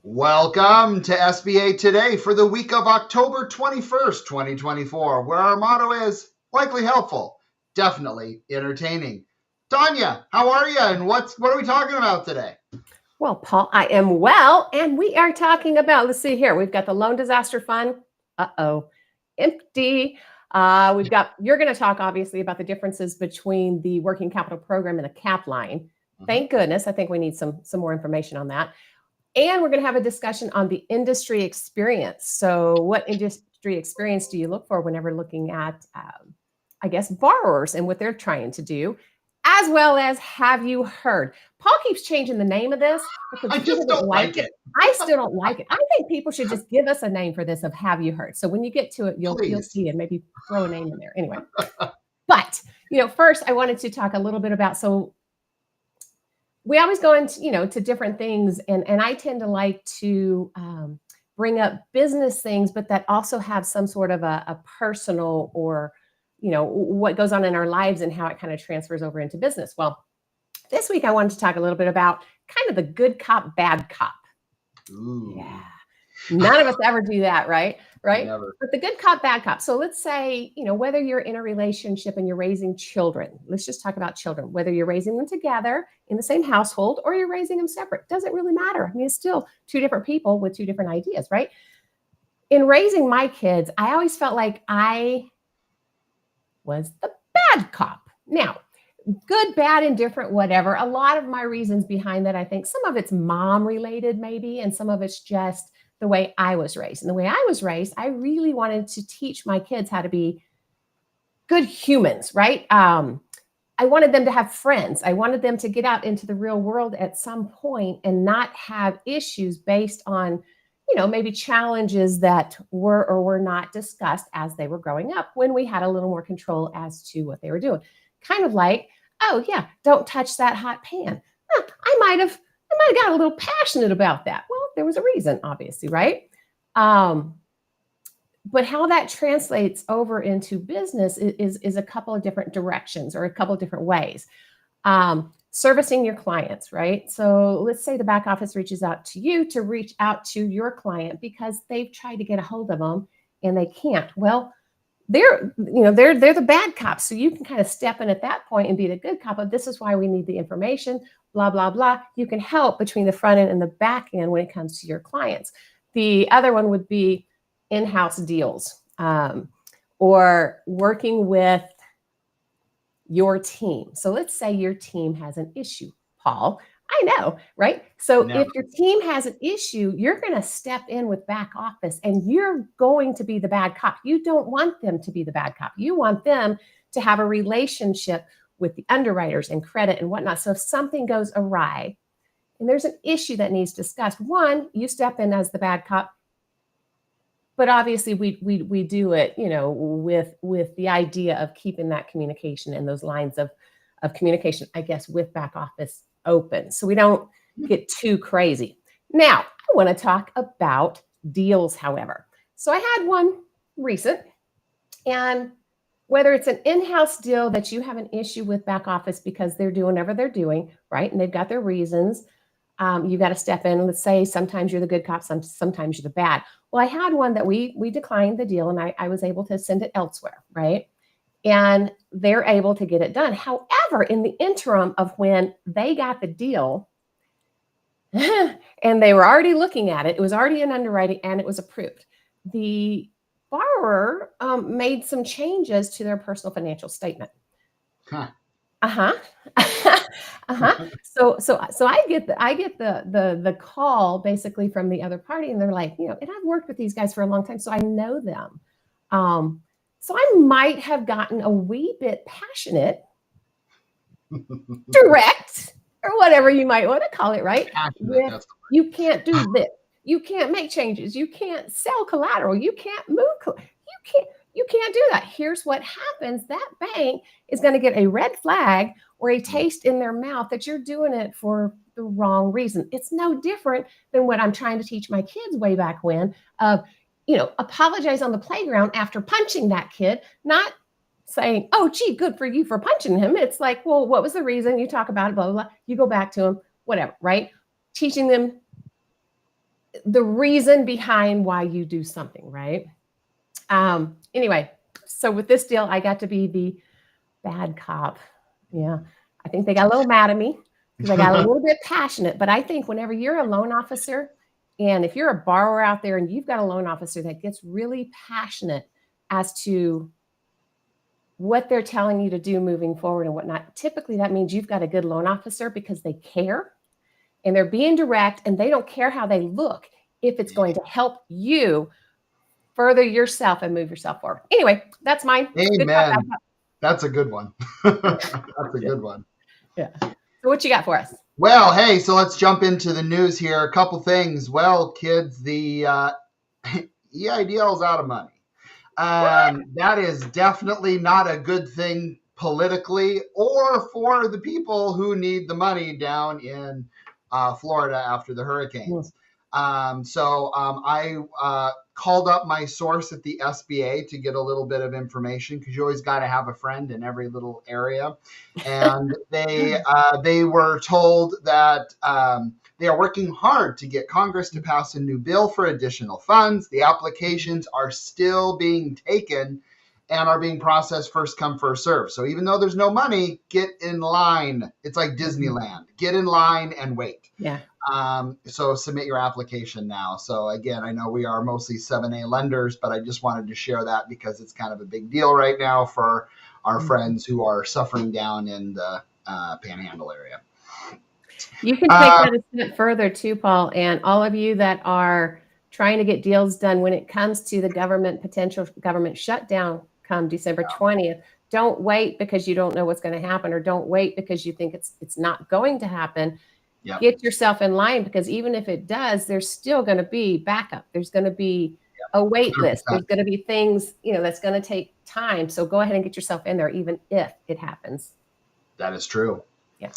Welcome to SBA Today for the week of October 21st, 2024, where our motto is likely helpful, definitely entertaining. Tanya, how are you? And what are we talking about today? Well, Paul, I am well, and we are talking about, let's see here, we've got the loan disaster fund. Empty. You're going to talk obviously about the differences between the working capital program and the CapLine. Thank goodness. I think we need some more information on that. And we're going to have a discussion on the industry experience. So what industry experience do you look for whenever looking at, borrowers and what they're trying to do, as well as have you heard? Paul keeps changing the name of this because I just don't like it. I still don't like it. I think people should just give us a name for this of have you heard. So when you get to it, you'll see and maybe throw a name in there. Anyway, but first I wanted to talk a little bit about, so we always go into, to different things. And I tend to like to bring up business things, but that also have some sort of a personal or, what goes on in our lives and how it kind of transfers over into business. Well, this week I wanted to talk a little bit about kind of the good cop, bad cop. Ooh. Yeah. None of us ever do that, right? Never. But the good cop, bad cop. So let's say, whether you're in a relationship and you're raising children, let's just talk about children, whether you're raising them together in the same household or you're raising them separate, doesn't really matter. I mean, it's still two different people with two different ideas, right? In raising my kids, I always felt like I was the bad cop. Now, good, bad, indifferent, whatever. A lot of my reasons behind that, I think some of it's mom related maybe, and some of it's just the way I was raised. And the way I was raised, I really wanted to teach my kids how to be good humans, right? I wanted them to have friends. I wanted them to get out into the real world at some point and not have issues based on, maybe challenges that were or were not discussed as they were growing up when we had a little more control as to what they were doing. Kind of like, oh yeah, don't touch that hot pan. I might have got a little passionate about that. Well, there was a reason, obviously, right? But how that translates over into business is a couple of different directions or a couple of different ways. Servicing your clients, right? So let's say the back office reaches out to you to reach out to your client because they've tried to get a hold of them and they can't. Well, they're the bad cops. So you can kind of step in at that point and be the good cop. But this is why we need the information, blah, blah, blah. You can help between the front end and the back end when it comes to your clients. The other one would be in-house deals or working with your team. So let's say your team has an issue, Paul. I know, right? So if your team has an issue, you're going to step in with back office and you're going to be the bad cop. You don't want them to be the bad cop. You want them to have a relationship with the underwriters and credit and whatnot. So if something goes awry and there's an issue that needs discussed, one, you step in as the bad cop. But obviously we do it, with the idea of keeping that communication and those lines of communication, I guess, with back office open. So we don't get too crazy. Now, I want to talk about deals, however. So I had one recent, and whether it's an in-house deal that you have an issue with back office because they're doing whatever they're doing, right? And they've got their reasons. You got to step in. Let's say sometimes you're the good cop, sometimes you're the bad. Well, I had one that we declined the deal and I was able to send it elsewhere, right? And they're able to get it done. However, in the interim of when they got the deal and they were already looking at it, it was already in underwriting and it was approved. The borrower made some changes to their personal financial statement. Huh. So I get the call basically from the other party, and they're like, and I've worked with these guys for a long time, so I know them. So I might have gotten a wee bit passionate, direct, or whatever you might want to call it, right? You can't do this. You can't make changes. You can't sell collateral. You can't move. You can't do that. Here's what happens. That bank is going to get a red flag or a taste in their mouth that you're doing it for the wrong reason. It's no different than what I'm trying to teach my kids way back when of, apologize on the playground after punching that kid, not saying, oh, gee, good for you for punching him. It's like, well, what was the reason? You talk about it, blah, blah, blah. You go back to him, whatever, right? Teaching them the reason behind why you do something, right? Anyway, so with this deal, I got to be the bad cop. Yeah. I think they got a little mad at me because I got a little bit passionate. But I think whenever you're a loan officer, and if you're a borrower out there and you've got a loan officer that gets really passionate as to what they're telling you to do moving forward and whatnot, typically that means you've got a good loan officer because they care and they're being direct and they don't care how they look if it's going to help you further yourself and move yourself forward. Anyway, that's mine. Amen. That's a good one. That's a good one. Yeah. So what you got for us? Well, hey, so let's jump into the news here. A couple things. Well, kids, the EIDL is out of money. That is definitely not a good thing politically or for the people who need the money down in Florida after the hurricanes. I called up my source at the SBA to get a little bit of information because you always got to have a friend in every little area. And they were told that they are working hard to get Congress to pass a new bill for additional funds. The applications are still being taken and are being processed first come, first serve. So even though there's no money, get in line. It's like Disneyland. Get in line and wait. Yeah. So submit your application now. So again, I know we are mostly 7A lenders, but I just wanted to share that because it's kind of a big deal right now for our friends who are suffering down in the Panhandle area. You can take that a step further too, Paul, and all of you that are trying to get deals done when it comes to the potential government shutdown come December 20th. Don't wait because you don't know what's going to happen, or don't wait because you think it's not going to happen. Yep. Get yourself in line, because even if it does, there's still going to be backup. There's going to be a wait list. There's going to be things, that's going to take time. So go ahead and get yourself in there, even if it happens. That is true. Yeah.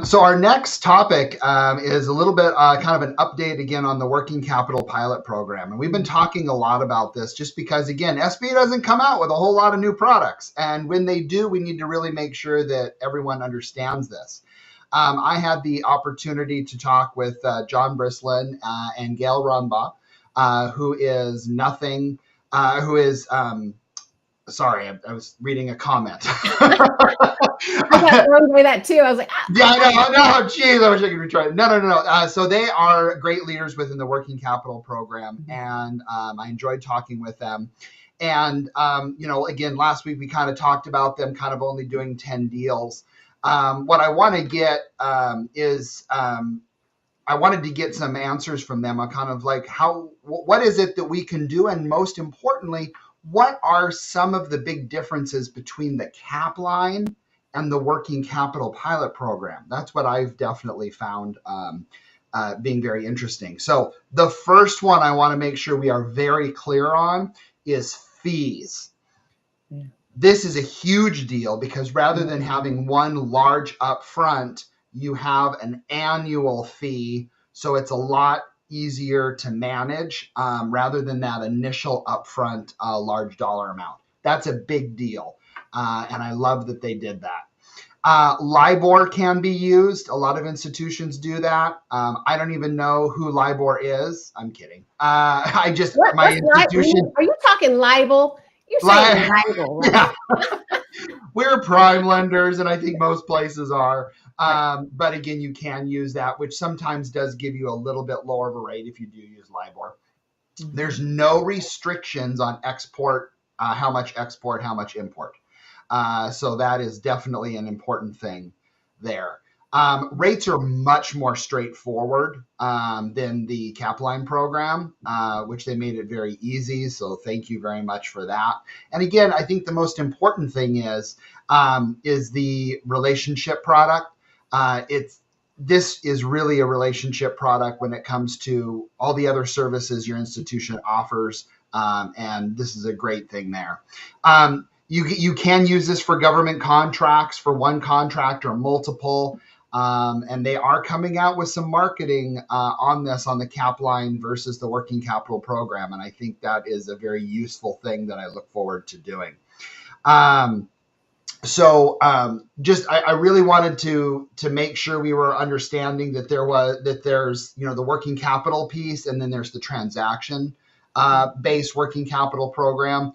So our next topic is a little bit kind of an update again on the working capital pilot program. And we've been talking a lot about this just because, again, SBA doesn't come out with a whole lot of new products. And when they do, we need to really make sure that everyone understands this. I had the opportunity to talk with John Brislin and Gail Rumbaugh, who is sorry, I was reading a comment. I got thrown by that too. I was like, yeah, I know. No, geez, I wish I could retry it. No. So they are great leaders within the working capital program, and I enjoyed talking with them. And again, last week we kind of talked about them kind of only doing 10 deals. What I want to get is I wanted to get some answers from them on kind of like what is it that we can do, and most importantly, what are some of the big differences between the CapLine and the working capital pilot program? That's what I've definitely found being very interesting. So the first one I want to make sure we are very clear on is fees. Yeah. This is a huge deal because rather than having one large upfront, you have an annual fee. So it's a lot easier to manage rather than that initial upfront large dollar amount. That's a big deal. And I love that they did that. LIBOR can be used. A lot of institutions do that. I don't even know who LIBOR is. I'm kidding. My institution. Are you talking libel? You're saying libel, right? Yeah. We're prime lenders, and I think most places are. But again, you can use that, which sometimes does give you a little bit lower of a rate if you do use LIBOR. Mm-hmm. There's no restrictions on export, how much export, how much import. So that is definitely an important thing there. Rates are much more straightforward than the CapLine program, which they made it very easy. So thank you very much for that. And again, I think the most important thing is the relationship product. This is really a relationship product when it comes to all the other services your institution offers. And this is a great thing there. You can use this for government contracts, for one contract or multiple. And they are coming out with some marketing on this, on the CapLine versus the working capital program. And I think that is a very useful thing that I look forward to doing. So just I really wanted to make sure we were understanding that there's the working capital piece, and then there's the transaction based working capital program.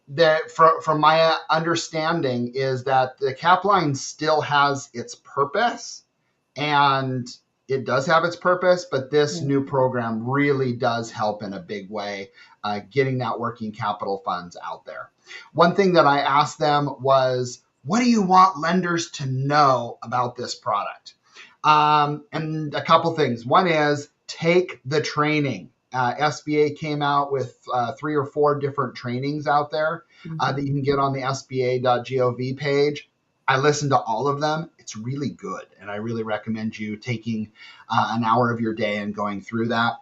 That from my understanding is that the CapLine still has its purpose, and it does have its purpose, but this new program really does help in a big way, getting that working capital funds out there. One thing that I asked them was, what do you want lenders to know about this product? And a couple things. One is take the training. SBA came out with 3 or 4 different trainings out there that you can get on the sba.gov page. I listened to all of them. It's really good, and I really recommend you taking an hour of your day and going through that.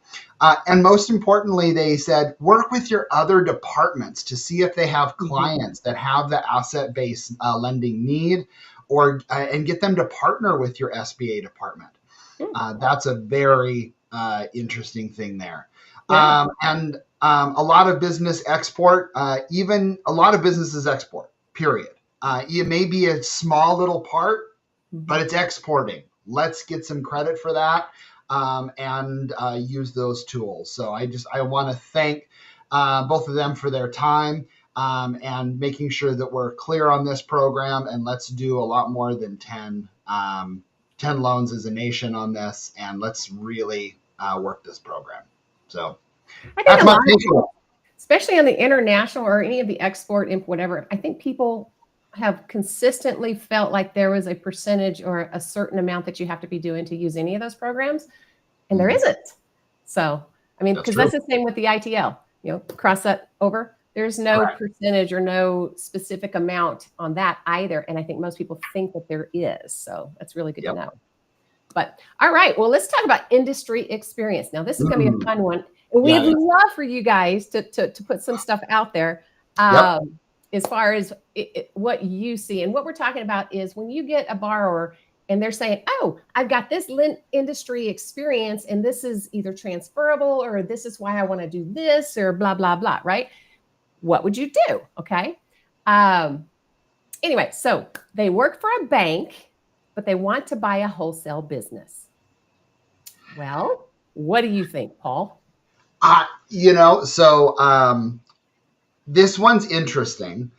And most importantly, they said, work with your other departments to see if they have clients that have the asset-based lending need, and get them to partner with your SBA department. That's a very interesting thing there. Yeah. And a lot of business export, even a lot of businesses export, period. It may be a small little part, but it's exporting. Let's get some credit for that and use those tools. So I want to thank both of them for their time and making sure that we're clear on this program, and let's do a lot more than 10 loans as a nation on this, and let's really work this program. So I think a lot of people, especially on the international or any of the export, whatever, I think people have consistently felt like there was a percentage or a certain amount that you have to be doing to use any of those programs, and there isn't. So, I mean, because that's the same with the ITL, cross that over. There's no percentage or no specific amount on that either. And I think most people think that there is. So that's really good to know. But all right, well, let's talk about industry experience. Now, this is going to be a fun one. And we'd love for you guys to put some stuff out there as far as what you see. And what we're talking about is when you get a borrower and they're saying, oh, I've got this industry experience, and this is either transferable, or this is why I want to do this, or blah, blah, blah, right? What would you do? Okay. Anyway, so they work for a bank, but they want to buy a wholesale business. Well, what do you think, Paul? This one's interesting.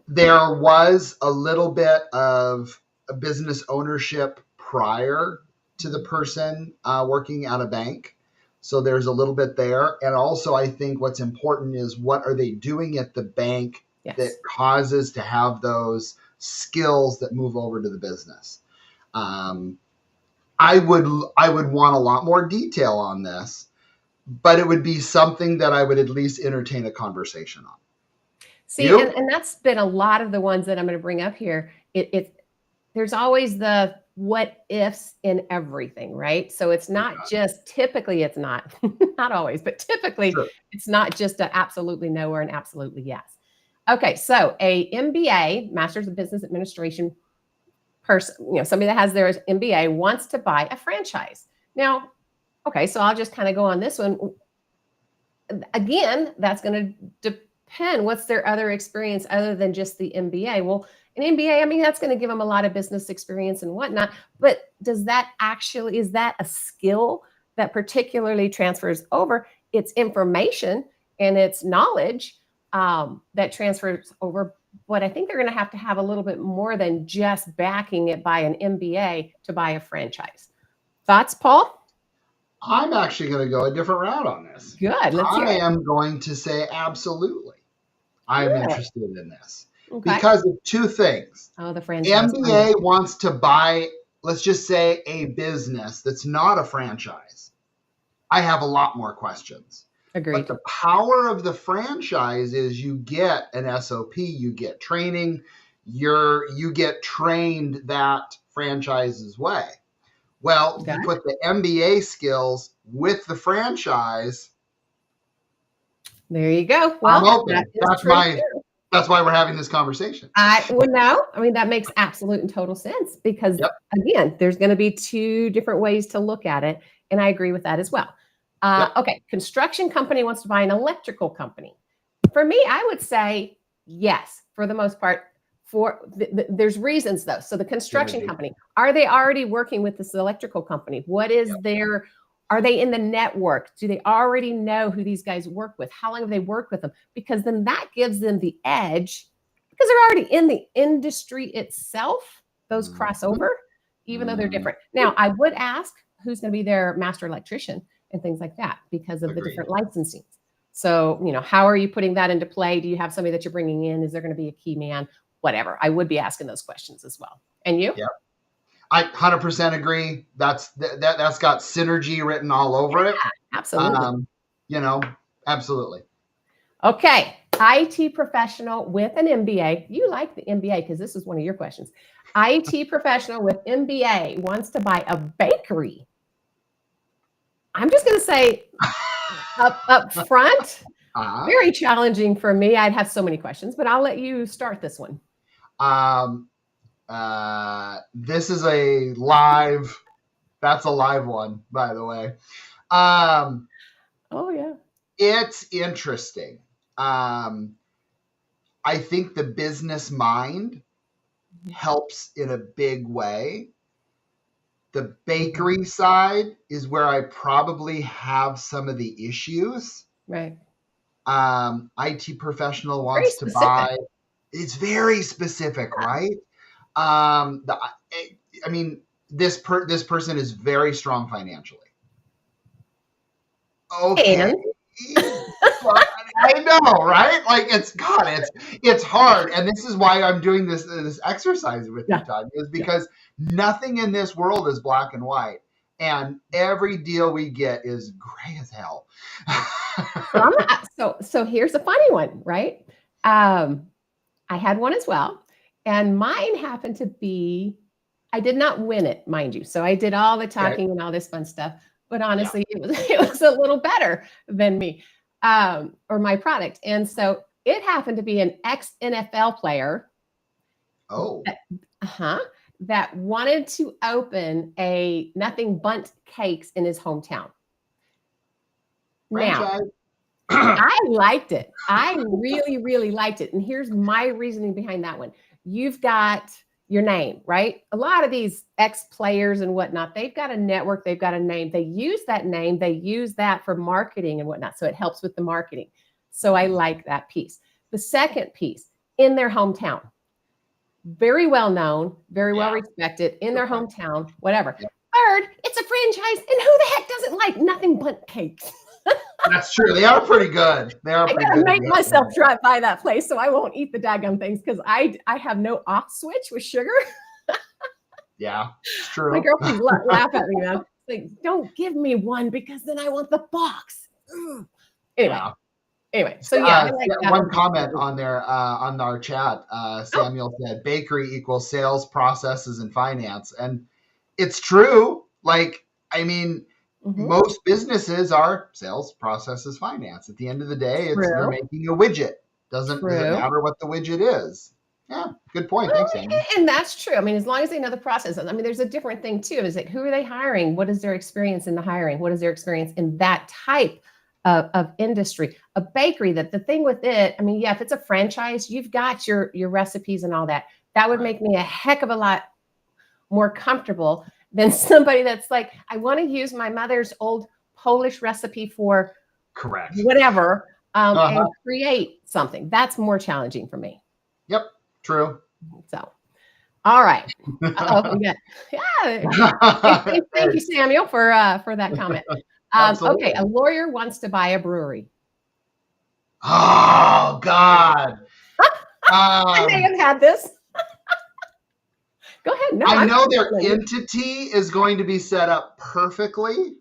There was a little bit of a business ownership prior to the person working at a bank. So there's a little bit there. And also, I think what's important is, what are they doing at the bank that causes to have those skills that move over to the business? I would want a lot more detail on this, but it would be something that I would at least entertain a conversation on. See, and that's been a lot of the ones that I'm going to bring up here. There's always the what ifs in everything, right? So it's not just, typically it's not, not always, but typically it's not just an absolutely no or an absolutely yes. Okay, so a MBA, Master's of Business Administration person, somebody that has their MBA wants to buy a franchise. Now, okay, so I'll just kind of go on this one. Again, that's going to depend. What's their other experience other than just the MBA? Well, an MBA, I mean, that's going to give them a lot of business experience and whatnot. But is that a skill that particularly transfers over? It's information and it's knowledge that transfers over. But I think they're going to have a little bit more than just backing it by an MBA to buy a franchise. Thoughts, Paul? I'm actually going to go a different route on this. Good. Let's hear it. I am going to say absolutely. I'm interested in this because of two things. Oh, the franchise. MBA wants to buy, let's just say, a business that's not a franchise. I have a lot more questions. Agreed. But the power of the franchise is you get an SOP, you get training, you get trained that franchise's way. Well, you put the MBA skills with the franchise. There you go. Well, I'm open. That's why we're having this conversation. That makes absolute and total sense because again, there's going to be two different ways to look at it. And I agree with that as well. Okay. Construction company wants to buy an electrical company. For me, I would say Yes, for the most part. There's reasons though. So the construction Synergy. company, are they already working with this electrical company? What is their, are they in the network? Do they already know who these guys work with? How long have they worked with them? Because then that gives them the edge because they're already in the industry itself, those crossover, even though they're different. Now, I would ask who's going to be their master electrician and things like that because of the different licensings. So, how are you putting that into play? Do you have somebody that you're bringing in? Is there going to be a key man? Whatever. I would be asking those questions as well. And you? Yeah. I 100% agree. That's got synergy written all over it. Absolutely. Absolutely. Okay. IT professional with an MBA. You like the MBA because this is one of your questions. IT professional with MBA wants to buy a bakery. I'm just going to say up front, very challenging for me. I'd have so many questions, but I'll let you start this one. This is that's a live one, by the way. Oh yeah. It's interesting. I think the business mind helps in a big way. The bakery side is where I probably have some of the issues. Right. IT professional wants to buy. It's very specific, right? This person is very strong financially. Okay. I know, right? Like it's hard. And this is why I'm doing this exercise with you, Todd, is because nothing in this world is black and white. And every deal we get is gray as hell. So here's a funny one, right? I had one as well. And mine happened to be, I did not win it, mind you. So I did all the talking and all this fun stuff. But honestly, it was a little better than me or my product. And so it happened to be an ex-NFL player. Oh. That wanted to open a Nothing Bundt Cakes in his hometown. Franchise. Now, I liked it. I really, really liked it. And here's my reasoning behind that one. You've got your name, right? A lot of these ex-players and whatnot, they've got a network, they've got a name. They use that name, they use that for marketing and whatnot. So it helps with the marketing. So I like that piece. The second piece, in their hometown. Very well known, very well respected in their hometown, whatever. Third, it's a franchise. And who the heck doesn't like Nothing Bundt Cakes? That's true. They are pretty good. They are pretty good. I gotta make myself drive by that place so I won't eat the daggum things because I have no off switch with sugar. Yeah, it's true. My girlfriends laugh at me, man. Like, don't give me one because then I want the box. Anyway, so I like that one comment on there on our chat. Samuel said bakery equals sales, processes, and finance, and it's true. Like, I mean. Most businesses are sales, processes, finance. At the end of the day, you're making a widget. Doesn't matter what the widget is. Yeah, good point. Thanks, Amy. And that's true. I mean, as long as they know the process. I mean, there's a different thing too. Is like, who are they hiring? What is their experience in the hiring? What is their experience in that type of industry? A bakery, that the thing with it, I mean, if it's a franchise, you've got your recipes and all that. That would make me a heck of a lot more comfortable than somebody that's like, I want to use my mother's old Polish recipe for whatever and create something. That's more challenging for me. Yep, true. So, all right. Thank you, Samuel, for that comment. Okay, a lawyer wants to buy a brewery. Oh, God. I may have had this. Go ahead. No, I know their entity is going to be set up perfectly.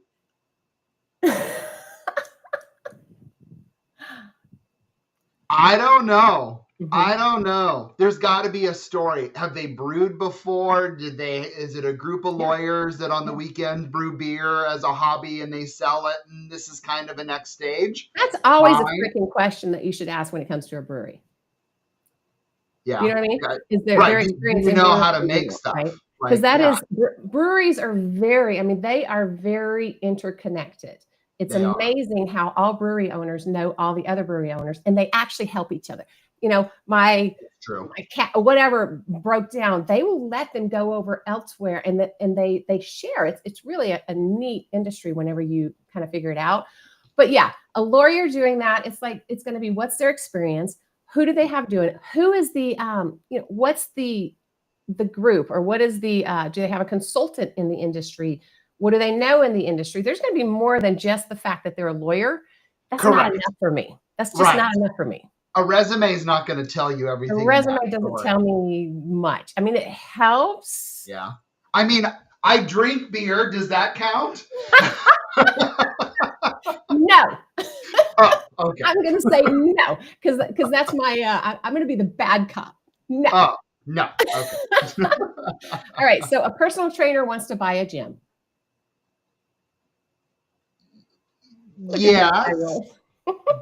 I don't know. I don't know. There's got to be a story. Have they brewed before? Is it a group of lawyers that on the weekend brew beer as a hobby and they sell it and this is kind of a next stage? That's always a freaking question that you should ask when it comes to a brewery. Yeah. You know what I mean? Is their experience you know how to make stuff. Because breweries are they are very interconnected. It's amazing how all brewery owners know all the other brewery owners and they actually help each other. my True. cat, whatever broke down, they will let them go over elsewhere, and they share. It's really a neat industry whenever you kind of figure it out. But yeah, a lawyer doing that, it's like, it's going to be, what's their experience? Who do they have doing it? Who is the, what's the group, or what is the, do they have a consultant in the industry? What do they know in the industry? There's going to be more than just the fact that they're a lawyer. That's not enough for me. That's just not enough for me. A resume is not going to tell you everything. A resume doesn't tell me much. I mean, it helps. Yeah. I mean, I drink beer. Does that count? No. Oh, okay. I'm going to say no, because that's my, I'm going to be the bad cop. No. Oh, no. Okay. All right. So a personal trainer wants to buy a gym. Yeah.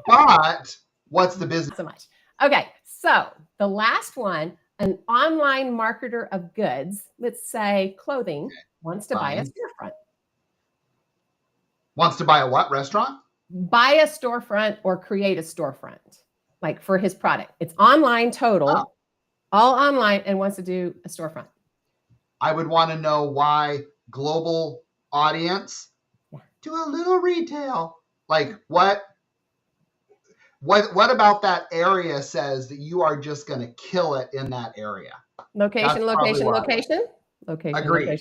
But what's the business? Not so much. Okay. So the last one, an online marketer of goods, let's say clothing, wants to buy a storefront. Wants to buy a what? Restaurant? Buy a storefront or create a storefront, like for his product. It's online total, all online, and wants to do a storefront. I would want to know why global audience do a little retail. Like what about that area says that you are just going to kill it in that area? Location. Agreed.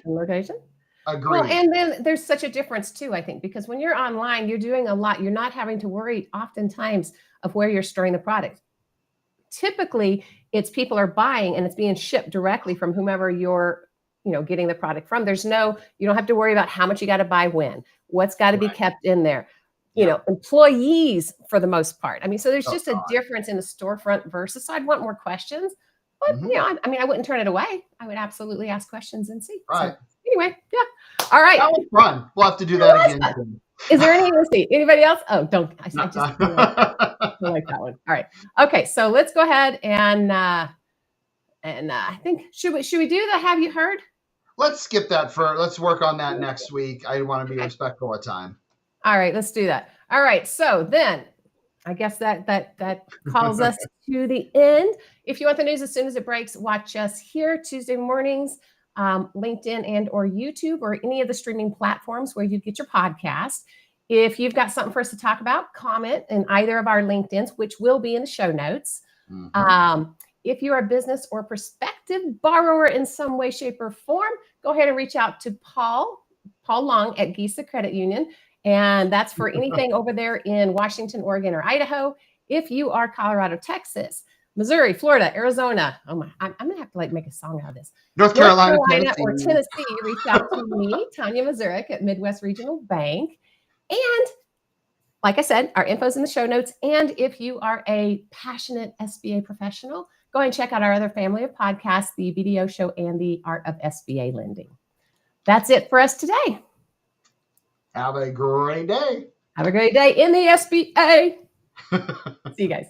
Location. Agreed. Well, and then there's such a difference too, I think, because when you're online, you're doing a lot. You're not having to worry oftentimes of where you're storing the product. Typically, it's people are buying and it's being shipped directly from whomever you're, getting the product from. You don't have to worry about how much you got to buy when, what's got to be kept in there. Employees for the most part. I mean, so there's just a difference in the storefront versus. So I'd want more questions, but I wouldn't turn it away. I would absolutely ask questions and see. Right. So, anyway, yeah. All right. That was fun. We'll have to do that again. Is there anybody else? Oh, don't. I just like that one. All right. Okay. So let's go ahead and I think should we do the have you heard? Let's skip that let's work on that next week. I want to be respectful of time. All right, let's do that. All right. So then I guess that calls us to the end. If you want the news as soon as it breaks, watch us here Tuesday mornings, LinkedIn and or YouTube or any of the streaming platforms where you get your podcast. If you've got something for us to talk about, comment in either of our LinkedIns, which will be in the show notes. If you're a business or prospective borrower in some way, shape, or form, go ahead and reach out to Paul Long at Gisa Credit Union. And that's for anything over there in Washington, Oregon, or Idaho. If you are Colorado, Texas, Missouri, Florida, Arizona, I'm going to have to make a song out of this. North Carolina or Tennessee, reach out to me, Tanya Mazurek at Midwest Regional Bank. And like I said, our info's in the show notes. And if you are a passionate SBA professional, go ahead and check out our other family of podcasts, the BDO Show and the Art of SBA Lending. That's it for us today. Have a great day. Have a great day in the SBA. See you guys.